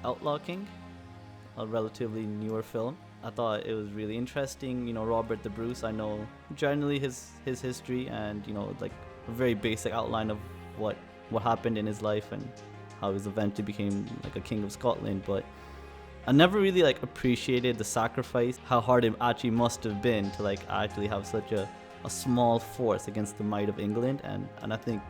Outlaw King, a relatively newer film. I thought it was really interesting. Robert the Bruce, I know generally his history and like a very basic outline of what happened in his life and how he eventually became like a king of Scotland, but I never really like appreciated the sacrifice, how hard it actually must have been to like actually have such a small force against the might of England. And I think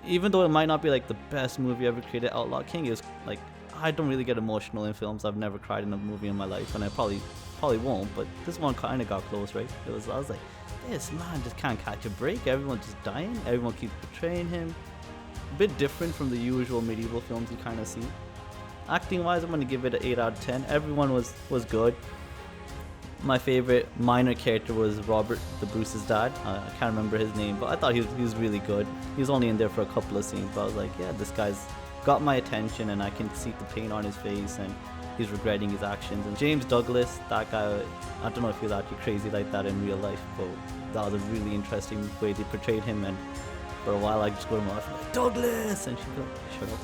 even though it might not be like the best movie ever created, Outlaw King is like, I don't really get emotional in films. I've never cried in a movie in my life, and I probably won't. But this one kind of got close, right? I was like, this man just can't catch a break. Everyone's just dying. Everyone keeps betraying him. A bit different from the usual medieval films you kind of see. Acting wise, I'm gonna give it an 8 out of 10. Everyone was good. My favorite minor character was Robert the Bruce's dad. I can't remember his name, but I thought he was really good. He was only in there for a couple of scenes, but I was like, yeah, this guy's got my attention, and I can see the pain on his face, and he's regretting his actions. And James Douglas, that guy, I don't know if he was actually crazy like that in real life, but that was a really interesting way they portrayed him. And for a while, I just go to my wife like, Douglas, and she'd be like, shut up,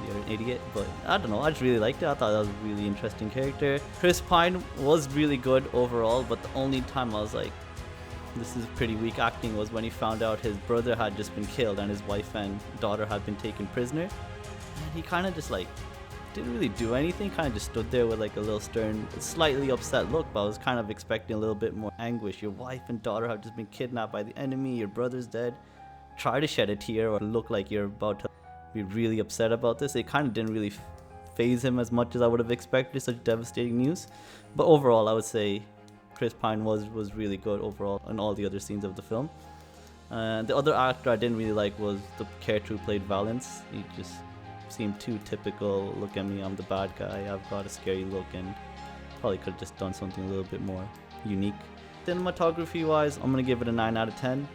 you're an idiot. But I don't know, I just really liked it. I thought that was a really interesting character. Chris Pine was really good overall, but the only time I was like, this is pretty weak acting, was when he found out his brother had just been killed and his wife and daughter had been taken prisoner, and he kind of just like didn't really do anything, kind of just stood there with like a little stern, slightly upset look. But I was kind of expecting a little bit more anguish. Your wife and daughter have just been kidnapped by the enemy, your brother's dead. Try to shed a tear or look like you're about to be really upset about this. It kind of didn't really phase him as much as I would have expected, such devastating news. But overall, I would say Chris Pine was really good overall in all the other scenes of the film. The other actor I didn't really like was the character who played Valance. He just seemed too typical. Look at me, I'm the bad guy, I've got a scary look, and probably could have just done something a little bit more unique. Cinematography wise, I'm gonna give it a 9 out of 10.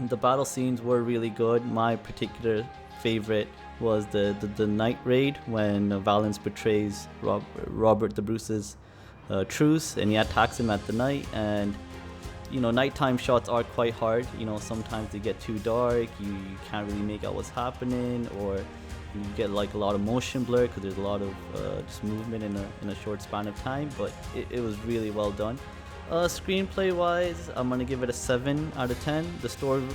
The battle scenes were really good. My particular favorite was the night raid when Valance betrays Robert the Bruce's truce, and he attacks him at the night. And nighttime shots are quite hard. Sometimes they get too dark, you can't really make out what's happening, or you get like a lot of motion blur because there's a lot of just movement in a short span of time. But it was really well done. Screenplay wise, I'm gonna give it a 7 out of 10. The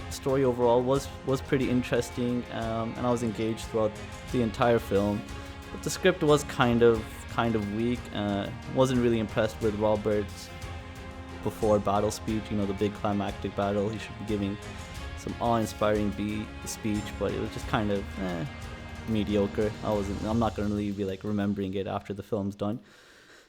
story overall was pretty interesting, and I was engaged throughout the entire film. But the script was kind of weak. Wasn't really impressed with Robert's before battle speech. The big climactic battle. He should be giving some awe-inspiring speech, but it was just kind of mediocre. I'm not gonna really be like remembering it after the film's done.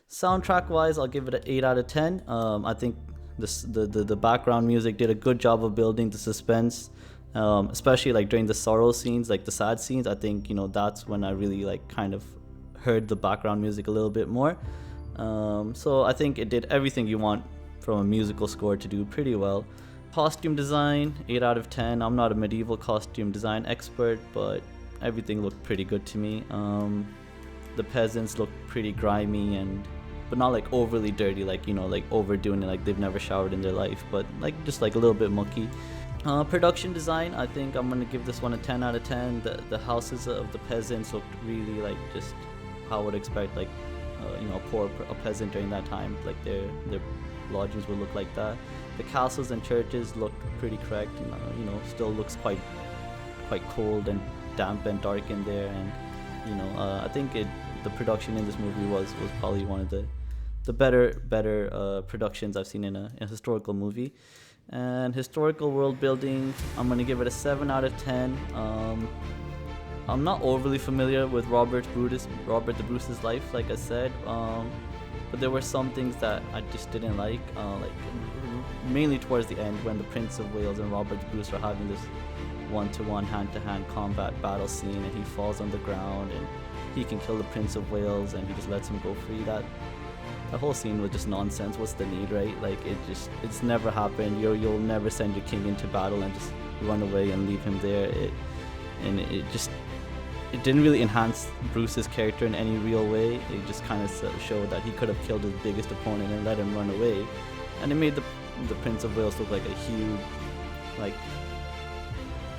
Soundtrack wise, I'll give it an 8 out of 10. I think the background music did a good job of building the suspense, especially like during the sorrow scenes, like the sad scenes. I think that's when I really like kind of heard the background music a little bit more. So I think it did everything you want from a musical score to do pretty well. Costume design, 8 out of 10. I'm not a medieval costume design expert, but everything looked pretty good to me. The peasants looked pretty grimy, but not like overly dirty, like like overdoing it, like they've never showered in their life, but like just like a little bit mucky. Production design, I think I'm gonna give this one a 10 out of 10. The houses of the peasants looked really like just how I would expect like a peasant during that time, like their lodgings would look like that. The castles and churches looked pretty correct, and still looks quite cold and damp and dark in there. And I think the production in this movie was probably one of the better productions I've seen in a historical movie. And historical world building, I'm gonna give it a 7 out of 10. I'm not overly familiar with Robert the Bruce's life, like I said, but there were some things that I just didn't like mainly towards the end when the Prince of Wales and Robert the Bruce are having this one-to-one, hand-to-hand combat battle scene, and he falls on the ground and he can kill the Prince of Wales and he just lets him go free. That whole scene was just nonsense. What's the need, right? Like it's never happened. You'll never send your king into battle and just run away and leave him there. It didn't really enhance Bruce's character in any real way. It just kind of showed that he could have killed his biggest opponent and let him run away, and it made the Prince of Wales look like a huge, like,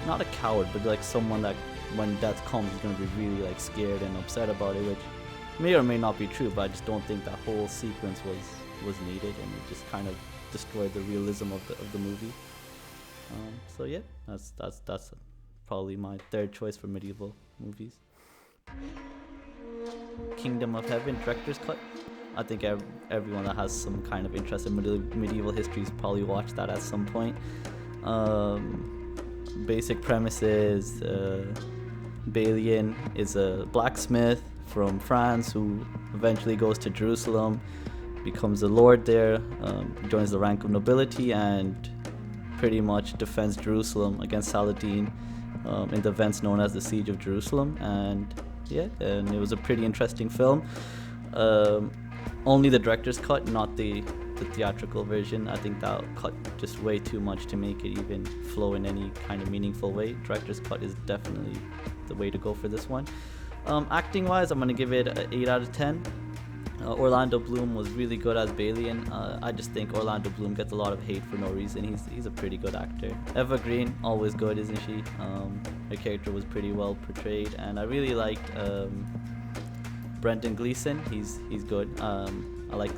not a coward, but like someone that when death comes, he's gonna be really like scared and upset about it, which may or may not be true. But I just don't think that whole sequence was needed, and it just kind of destroyed the realism of the movie. So yeah, that's probably my third choice for medieval movies. Kingdom of Heaven director's cut. I think everyone that has some kind of interest in medieval history has probably watched that at some point. Basic premise is Balian is a blacksmith from France who eventually goes to Jerusalem, becomes a lord there, joins the rank of nobility, and pretty much defends Jerusalem against Saladin in the events known as the Siege of Jerusalem. And it was a pretty interesting film. Only the director's cut, not the theatrical version. I think that cut just way too much to make it even flow in any kind of meaningful way. Director's cut is definitely the way to go for this one. Acting wise, I'm gonna give it an 8 out of 10. Orlando Bloom was really good as Balian. I just think Orlando Bloom gets a lot of hate for no reason. He's a pretty good actor. Eva Green, always good, isn't she? Her character was pretty well portrayed, and I really liked Brendan Gleeson. He's good. I like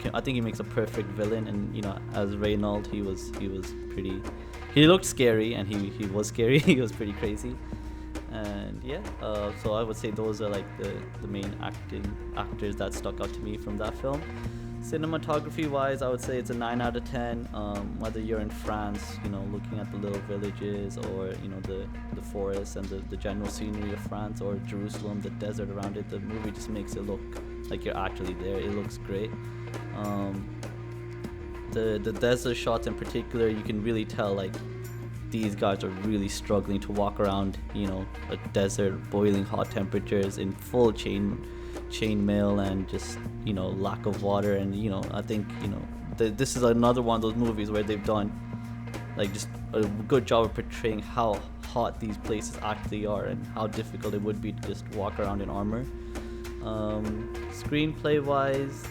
him. I think he makes a perfect villain, and as Reynold, he looked scary, and he was scary. He was pretty crazy. And so I would say those are like the main actors that stuck out to me from that film. Cinematography wise, I would say it's a 9 out of 10. Whether you're in France, looking at the little villages, or the forests and the general scenery of France, or Jerusalem, the desert around it, the movie just makes it look like you're actually there. It looks great. The desert shots in particular, you can really tell like these guys are really struggling to walk around, a desert, boiling hot temperatures in full chain mail, and just lack of water. And I think this is another one of those movies where they've done like just a good job of portraying how hot these places actually are and how difficult it would be to just walk around in armor. Screenplay wise,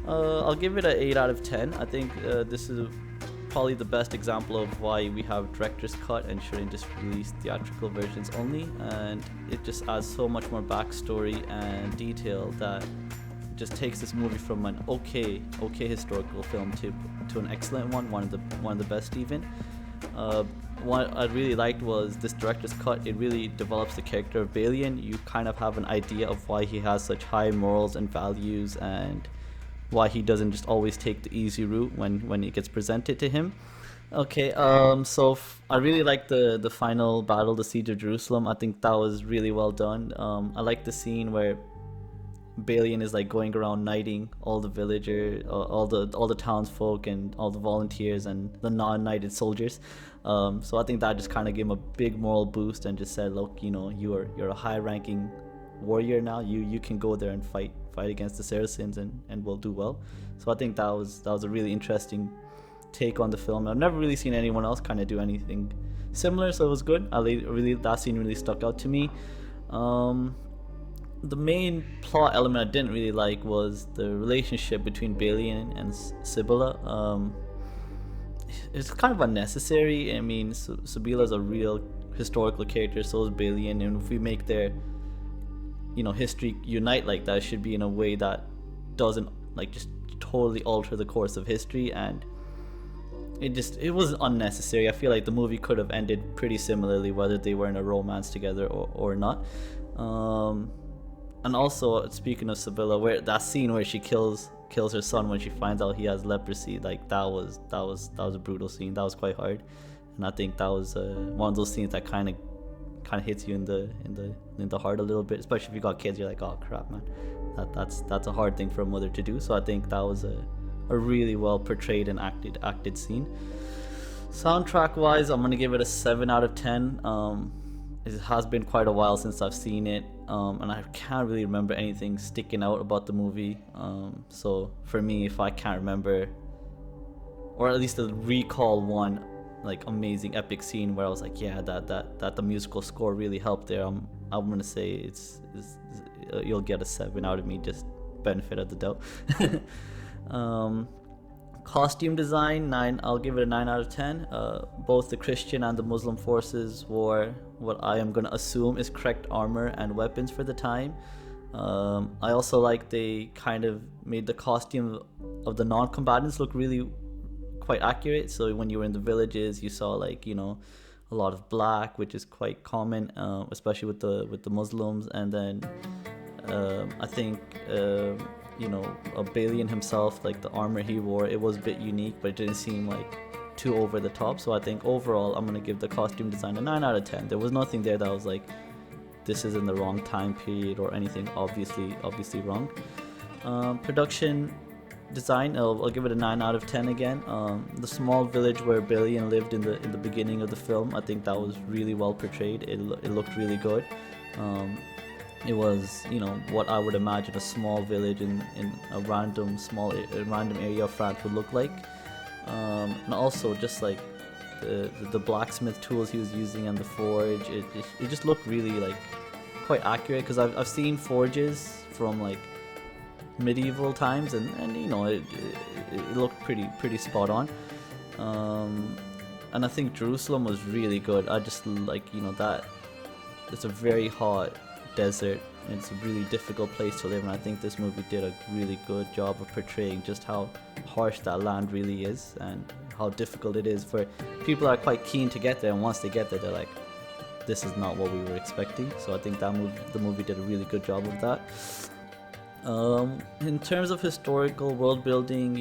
I'll give it an 8 out of 10. I think this is probably the best example of why we have director's cut and shouldn't just release theatrical versions only. And it just adds so much more backstory and detail that just takes this movie from an okay historical film to an excellent one of the best even. What I really liked was this director's cut. It really develops the character of Balian. You kind of have an idea of why he has such high morals and values, and why he doesn't just always take the easy route when it gets presented to him. Okay, I really like the final battle, the Siege of Jerusalem. I think that was really well done. I like the scene where Balian is like going around knighting all the villagers, all the townsfolk, and all the volunteers and the non-knighted soldiers. So I think that just kind of gave him a big moral boost and just said, look, you're a high-ranking warrior now. You can go there and fight against the Saracens and will do well. So I think that was a really interesting take on the film. I've never really seen anyone else kind of do anything similar, so it was good. That scene really stuck out to me. The main plot element I didn't really like was the relationship between Balian and Sibylla. It's kind of unnecessary. I mean, Sibylla's a real historical character, so is Balian, and if we make their history unite like that, it should be in a way that doesn't like just totally alter the course of history. And it was unnecessary. I feel like the movie could have ended pretty similarly whether they were in a romance together or not. And also, speaking of Sibylla, where that scene where she kills her son when she finds out he has leprosy, like that was a brutal scene. That was quite hard, and I think that was one of those scenes that kind of hits you in the heart a little bit, especially if you got kids. You're like, oh crap, man, that's a hard thing for a mother to do. So I think that was a really well portrayed and acted scene. Soundtrack wise, I'm gonna give it a 7 out of 10. It has been quite a while since I've seen it, and I can't really remember anything sticking out about the movie. So for me, if I can't remember, or at least recall one like amazing epic scene where I was like, yeah, that the musical score really helped there, I'm gonna say it's you'll get a 7 out of me, just benefit of the doubt. Costume design, nine. I'll give it a 9 out of 10. Both the Christian and the Muslim forces wore what I am gonna assume is correct armor and weapons for the time. I also like they kind of made the costume of the non-combatants look really quite accurate. So when you were in the villages, you saw like a lot of black, which is quite common, especially with the Muslims. And then I think Balian himself, like the armor he wore, it was a bit unique, but it didn't seem like too over the top. So I think overall, I'm gonna give the costume design a 9 out of 10. There was nothing there that was like, this is in the wrong time period or anything obviously wrong. Production design, I'll give it a 9 out of 10 again. The small village where Balian lived in the beginning of the film, I think that was really well portrayed. It looked really good. It was what I would imagine a small village in a random area of France would look like. And also just like the blacksmith tools he was using and the forge, it just looked really like quite accurate, because I've seen forges from like medieval times, and it looked pretty spot on. And I think Jerusalem was really good. I just like that it's a very hot desert, and it's a really difficult place to live, and I think this movie did a really good job of portraying just how harsh that land really is and how difficult it is for people that are quite keen to get there, and once they get there they're like, this is not what we were expecting. So I think the movie did a really good job of that. In terms of historical world building,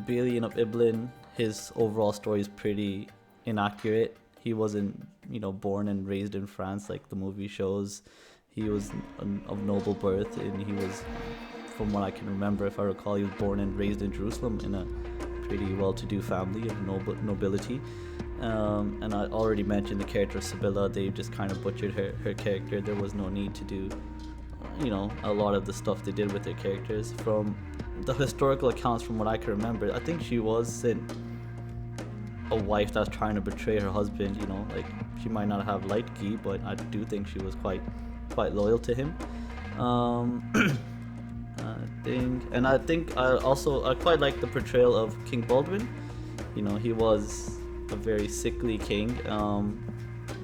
Balian of Ibelin, his overall story is pretty inaccurate. He wasn't born and raised in France like the movie shows. He was of noble birth, and he was, from what I can remember, if I recall, he was born and raised in Jerusalem in a pretty well-to-do family of nobility. And I already mentioned the character of Sibylla. They just kind of butchered her character. There was no need to do a lot of the stuff they did with their characters. From the historical accounts, from what I can remember, I think she wasn't a wife that's trying to betray her husband. Like she might not have liked Guy, but I do think she was quite loyal to him. I think I quite like the portrayal of King Baldwin. He was a very sickly king,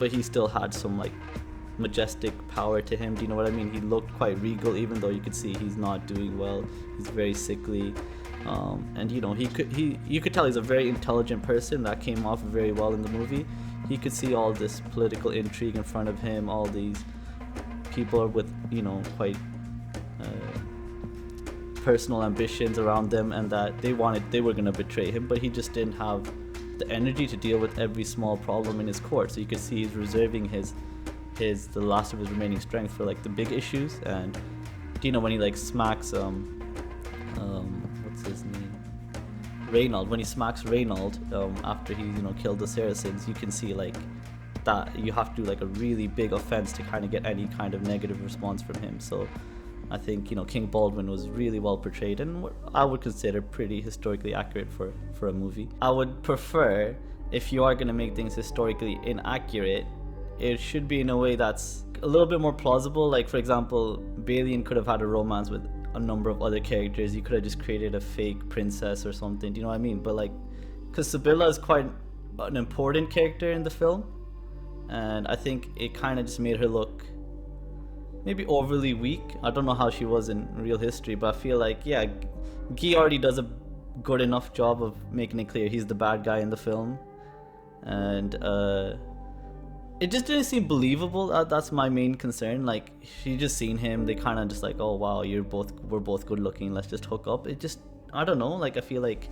but he still had some like majestic power to him. Do you know what I mean? He looked quite regal, even though you could see he's not doing well. He's very sickly, and you could tell he's a very intelligent person. That came off very well in the movie. He could see all this political intrigue in front of him, all these people with quite personal ambitions around them, and that they were going to betray him, but he just didn't have the energy to deal with every small problem in his court. So you could see he's reserving the last of his remaining strength for like the big issues. And when he like smacks what's his name, Reynold, when he smacks Reynold after he killed the Saracens, you can see like that you have to do like a really big offense to kind of get any kind of negative response from him. So I think King Baldwin was really well portrayed, and I would consider pretty historically accurate for a movie. I would prefer, if you are going to make things historically inaccurate, it should be in a way that's a little bit more plausible. Like for example, Balian could have had a romance with a number of other characters. You could have just created a fake princess or something. Do you know what I mean? But like, because Sibylla is quite an important character in the film, and I think it kind of just made her look maybe overly weak. I don't know how she was in real history, but I feel like Guy already does a good enough job of making it clear he's the bad guy in the film, and it just didn't seem believable. That's my main concern. Like she just seen him, they kind of just like, oh wow, we're both good looking, let's just hook up. It just, I don't know, like I feel like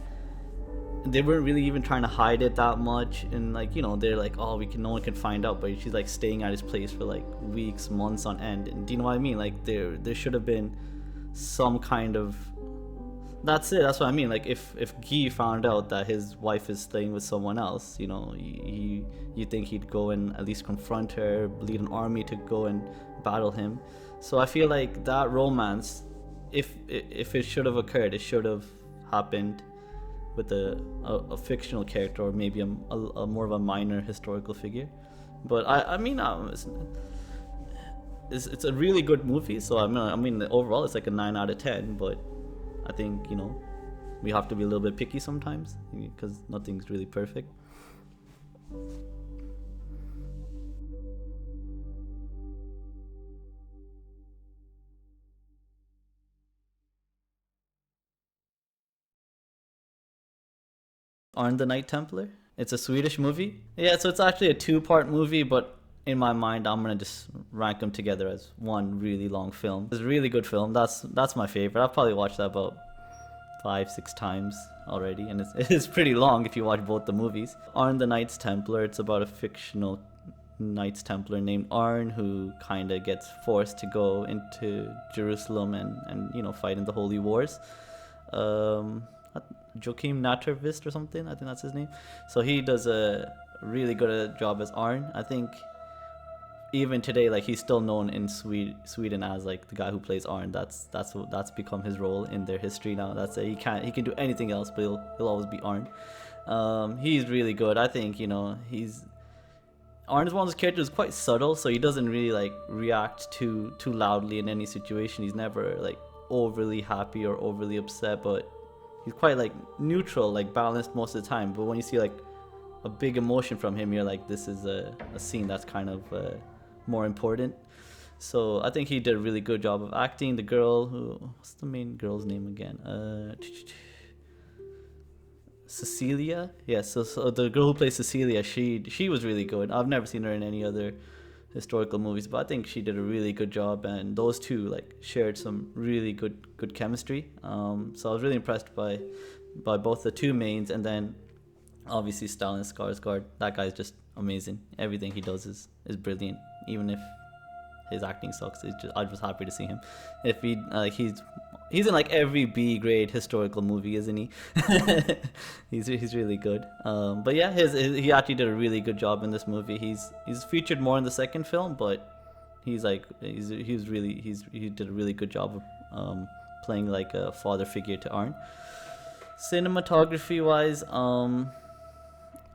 they weren't really even trying to hide it that much, and like they're like, oh, no one can find out, but she's like staying at his place for like weeks, months on end. And do you know what I mean? Like there should have been some kind of, that's it, that's what I mean. Like if Guy found out that his wife is staying with someone else, you think he'd go and at least confront her, lead an army to go and battle him. So I feel like that romance, if it should have occurred, it should have happened with a fictional character, or maybe a more of a minor historical figure. But I mean it's a really good movie. So I mean overall it's like a 9 out of 10. But I think we have to be a little bit picky sometimes because nothing's really perfect. Arn the Knight Templar. It's a Swedish movie. Yeah, so it's actually a two-part movie, but in my mind, I'm gonna just rank them together as one really long film. It's a really good film. That's my favorite. I've probably watched that about 5, 6 times already, and it's pretty long if you watch both the movies. Arn the Knights Templar. It's about a fictional Knights Templar named Arn who kind of gets forced to go into Jerusalem and fight in the Holy Wars. Joachim Nattervist or something, I think that's his name. So he does a really good job as Arn. I think even today, like, he's still known in Sweden as like the guy who plays Arn. That's become his role in their history now. That's it. He can do anything else, but he'll always be Arn. He's really good. I think Arn is one of those characters who's quite subtle, so he doesn't really like react too loudly in any situation. He's never like overly happy or overly upset, but he's quite like neutral, like balanced most of the time. But when you see like a big emotion from him, you're like, this is a scene that's kind of more important. So I think he did a really good job of acting. The girl what's the main girl's name again? Cecilia. Yeah, so the girl who plays Cecilia, she was really good. I've never seen her in any other historical movies, but I think she did a really good job, and those two like shared some really good chemistry. So I was really impressed by both the two mains, and then obviously Stellan Skarsgård. That guy's just amazing. Everything he does is brilliant, even if his acting sucks. I'm just happy to see him. If he's in like every B grade historical movie, isn't he? he's really good. But yeah, he actually did a really good job in this movie. He's featured more in the second film, but he did a really good job of playing like a father figure to Arn. Cinematography wise,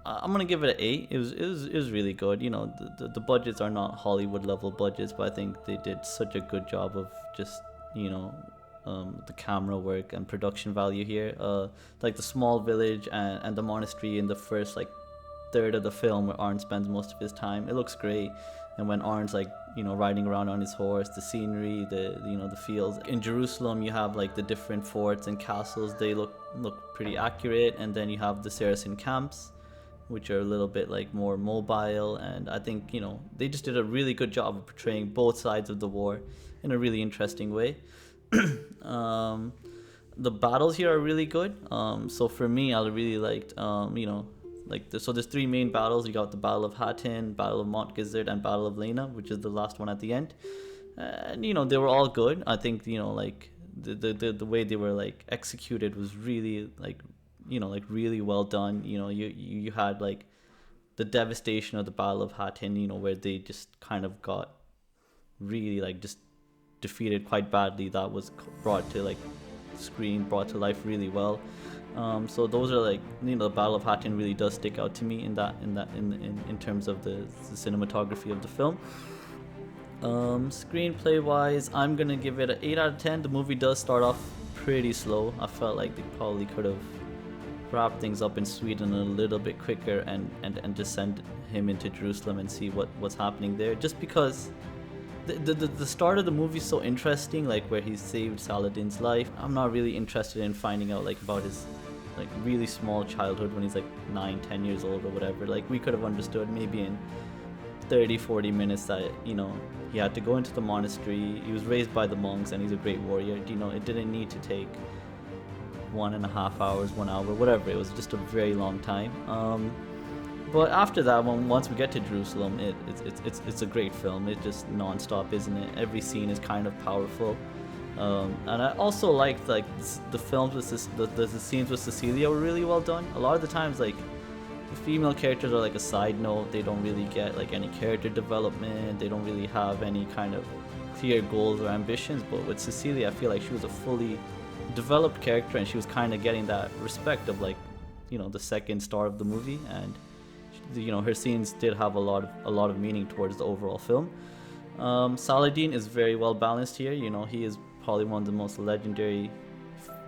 I'm gonna give it an 8. It was really good. The budgets are not Hollywood level budgets, but I think they did such a good job of just the camera work and production value here. Like the small village and the monastery in the first like third of the film, where Arn spends most of his time, it looks great. And when Arn's like riding around on his horse, the scenery, the fields in Jerusalem, you have like the different forts and castles. They look pretty accurate. And then you have the Saracen camps, which are a little bit like more mobile. And I think they just did a really good job of portraying both sides of the war in a really interesting way. The battles here are really good. So for me, I really liked so there's 3 main battles. You got the Battle of Hattin, Battle of Montgizzard, and Battle of Lena, which is the last one at the end. And they were all good. I think like the way they were like executed was really like really well done. You had like the devastation of the Battle of Hattin, where they just kind of got really like just defeated quite badly. That was brought to life really well. So those are like the Battle of Hattin really does stick out to me in terms of the cinematography of the film. Screenplay wise, I'm gonna give it an 8 out of 10. The movie does start off pretty slow. I felt like they probably could have wrapped things up in Sweden a little bit quicker and just send him into Jerusalem and see what's happening there, just because the start of the movie is so interesting, like where he saved Saladin's life. I'm not really interested in finding out like about his like really small childhood when he's like 9-10 years old or whatever. Like we could have understood maybe in 30-40 minutes that he had to go into the monastery, he was raised by the monks, and he's a great warrior. It didn't need to take 1.5 hours, 1 hour, whatever. It was just a very long time. But after that, once we get to Jerusalem, it's a great film. It's just non-stop, isn't it? Every scene is kind of powerful. And I also liked like the films with the scenes with Cecilia were really well done. A lot of the times, like the female characters are like a side note. They don't really get like any character development. They don't really have any kind of clear goals or ambitions. But with Cecilia, I feel like she was a fully developed character, and she was kind of getting that respect of like the second star of the movie. And her scenes did have a lot of meaning towards the overall film. Saladin is very well balanced here. He is probably one of the most legendary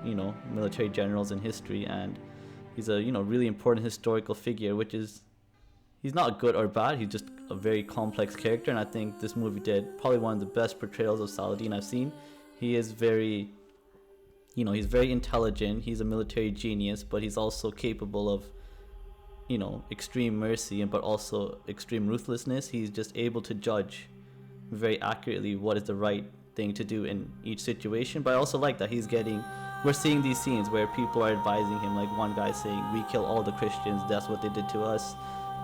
military generals in history, and he's a really important historical figure, which is, he's not good or bad, he's just a very complex character. And I think this movie did probably one of the best portrayals of Saladin I've seen. He is very, he's very intelligent, he's a military genius, but he's also capable of extreme mercy, but also extreme ruthlessness. He's just able to judge very accurately what is the right thing to do in each situation. But I also like that we're seeing these scenes where people are advising him, like one guy saying, we kill all the Christians, that's what they did to us.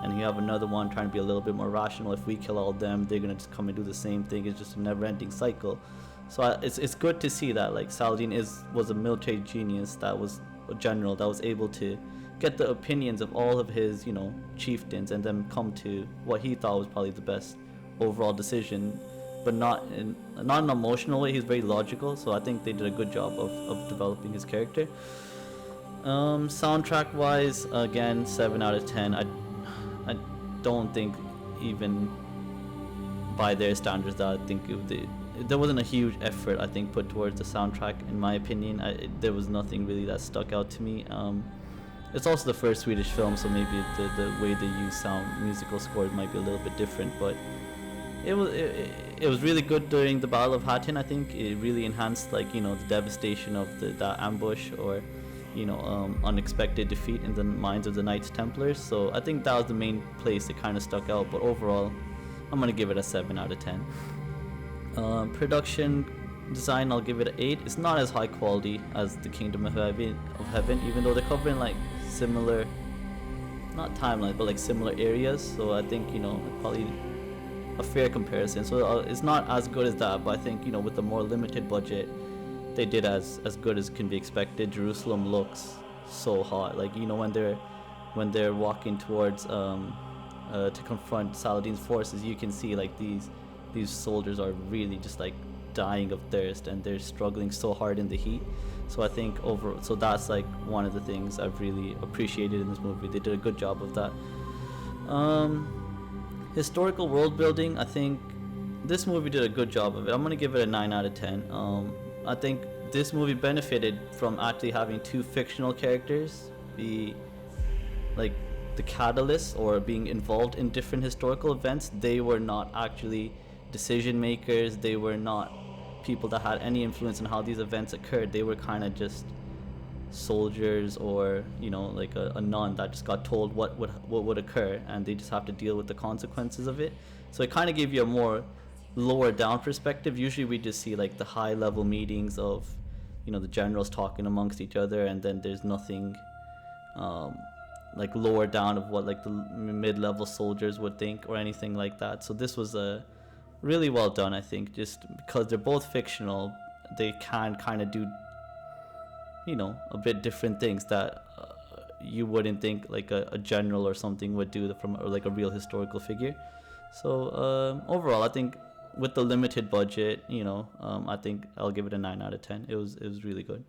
And you have another one trying to be a little bit more rational, if we kill all of them, they're gonna just come and do the same thing. It's just a never-ending cycle. So it's good to see that like Saladin was a military genius, that was a general that was able to get the opinions of all of his chieftains, and then come to what he thought was probably the best overall decision, but not in an emotional way. He's very logical, so I think they did a good job of developing his character. Soundtrack wise, again, 7 out of 10. I don't think, even by their standards, that I think there wasn't a huge effort, I think, put towards the soundtrack, in my opinion. There was nothing really that stuck out to me. It's also the first Swedish film, so maybe the way they use musical scores might be a little bit different, but it was really good during the Battle of Hattin. I think it really enhanced the devastation of that ambush, or unexpected defeat in the minds of the Knights Templars. So I think that was the main place it kind of stuck out. But overall, I'm gonna give it a 7 out of 10. Production design, I'll give it an 8. It's not as high quality as the Kingdom of Heaven, even though they're covering like similar, not timelines, but like similar areas. So I think probably a fair comparison. So it's not as good as that, but I think with a more limited budget, they did as good as can be expected. Jerusalem looks so hot, like when they're walking towards to confront Saladin's forces, you can see like these soldiers are really just like dying of thirst, and they're struggling so hard in the heat. So I think so that's like one of the things I've really appreciated in this movie. They did a good job of that. Historical world building, I think this movie did a good job of it. I'm gonna give it a 9 out of 10. I think this movie benefited from actually having two fictional characters be like the catalyst, or being involved in different historical events. They were not actually decision makers, they were not people that had any influence on how these events occurred. They were kind of just soldiers, or like a nun that just got told what would occur, and they just have to deal with the consequences of it. So it kind of gave you a more lower down perspective. Usually we just see like the high level meetings of the generals talking amongst each other, and then there's nothing like lower down of what like the mid-level soldiers would think or anything like that. So this was really well done, I think, just because they're both fictional. They can kind of do a bit different things that you wouldn't think like a general or something would do from like a real historical figure. So overall, I think with the limited budget, I think I'll give it a 9 out of 10. It was really good.